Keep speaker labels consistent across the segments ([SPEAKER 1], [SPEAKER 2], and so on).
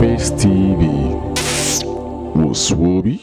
[SPEAKER 1] Face TV. Muswobi.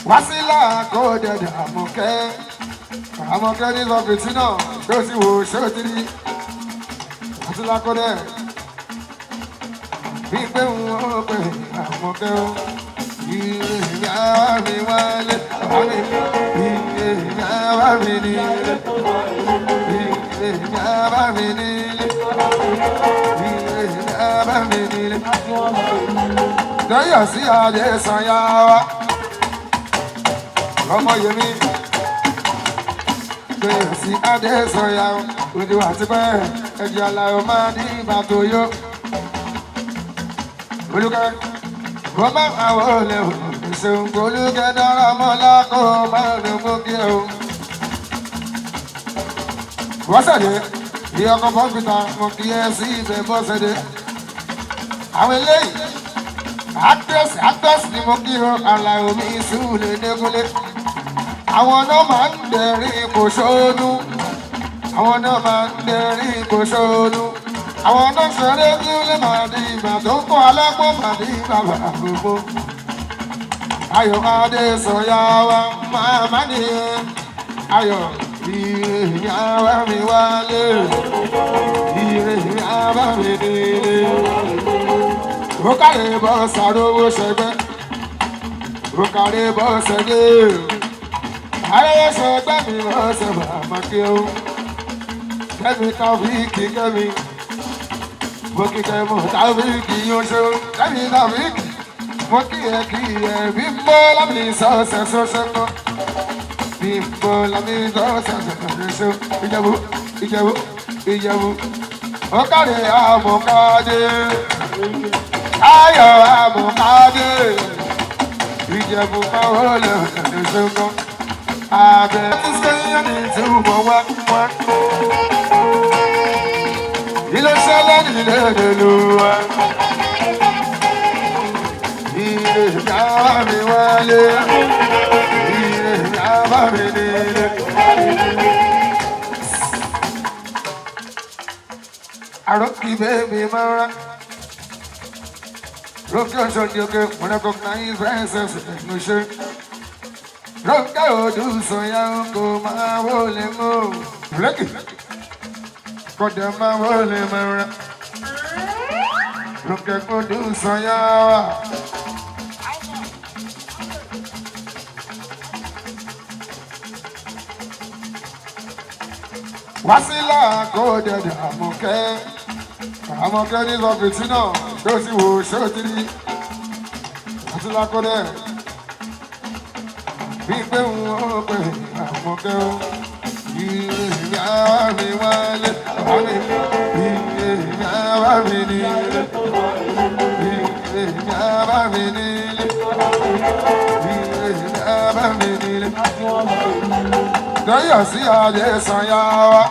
[SPEAKER 2] Wasila go de amoke ni lo fitina do si wo sotiri Wasila go de bi pe wo pe amoke o ya mi wale ya wa mi ni ya ba mi ni ya ba mi ni da ya si ade san ya wa ọmọ yẹmi bẹ̀rẹ̀ sí adé sọ̀yà ojú àti pẹ́ ẹ̀jẹ̀ aláwọ̀ máa ní ìgbà tó yó Olùkẹ́ kó má máa wọlé o ìṣeun olùkẹ́ dára mọ́lá kó má lè mú kí o. Bọ́sẹ̀dé ìyá ọkọ̀ bọ́ǹfìtà mo kí ẹ sí ibẹ̀ Bọ́sẹ̀dé. Àwọn eléyìí actors ni mo kí o Àlàó mi Súlè Dégúnlé. Àwọn náà máa ń dẹ̀rín kò ṣónú. Àwọn náà máa ń dẹ̀rín kò ṣónú. Àwọn náà ṣeré tí ó lè máa di ìgbà tó ń kọ́ alápọ̀ máa di bàbá gbogbo. Ayọ̀ adé sọ̀yà wa máa má nìyẹn. Ayọ̀ ìyá wa mi wálé. Ìyá wa mi délé. Ó kàlè bọ́ sàrówó ṣẹgbẹ́. Ó kàlè bọ́ ṣẹgbẹ́. Ayẹyẹ ṣẹgbẹ́ mi bọ́ ṣẹgbẹ́ àmàkí o. Kẹ́mi Tàfíìkì kẹ́mi. Mo kí kẹ́ mo Tàfíìkì yóò ṣe o. Kẹ́mi Tàfíìkì. Mo kí ẹ bí mbọ́ lámì sọ́ọ̀sẹ̀ sọ́ọ̀sẹ̀ kọ́. Bí mbọ́ lámì sọ́ọ̀sẹ̀ sọ́ọ̀sẹ̀ Ìjẹ̀bú Ìjẹ̀bú Ìjẹ̀bú. Ó kàlè àmọ̀kádé. Ayọ̀ àmọ̀kádé. Ìjẹ̀bú káwọ́ lè ṣe kọ́. Àbẹ̀ tí sẹ́yìn ní ìtúbọ̀ wá. Ilé ṣẹlẹ̀ nílé ìlú wa. Ilé ìyá mi wálé. Ilé ìyá mi nílé. Àròkì bébí máa rán. Rókè ọ̀ṣọ́ di oge, mo recognize presence ẹ̀nu ṣe. Rókè odù sọ̀yà kò máa wọlé mọ́. Bùrẹ́kì. Kọ́dẹ̀ máa wọlé mẹ́ra. Rókè odù sọ̀yà wà. Wásílà kò dẹ̀dẹ̀ Àmọ̀kẹ́. Àmọ̀kẹ́ ní lọ́fẹ̀tì náà tó sì wò ṣóòtìrí. Wásílà kò dẹ̀. Bí pé wọ́n pè Àmọ̀kẹ́ o. Ìyá mi wálé. Ìyá mi nílé. Ìyá mi nílé. Ìyá mi nílé. Dọ́yọ̀ sí adé sanyá wa.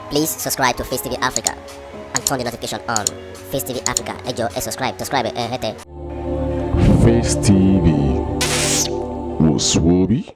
[SPEAKER 1] Please subscribe to Face TV Africa and turn the notification on. Face TV Africa, ẹ jọ̀ọ́, subscribe, hete.
[SPEAKER 3] Face TV was Swoby.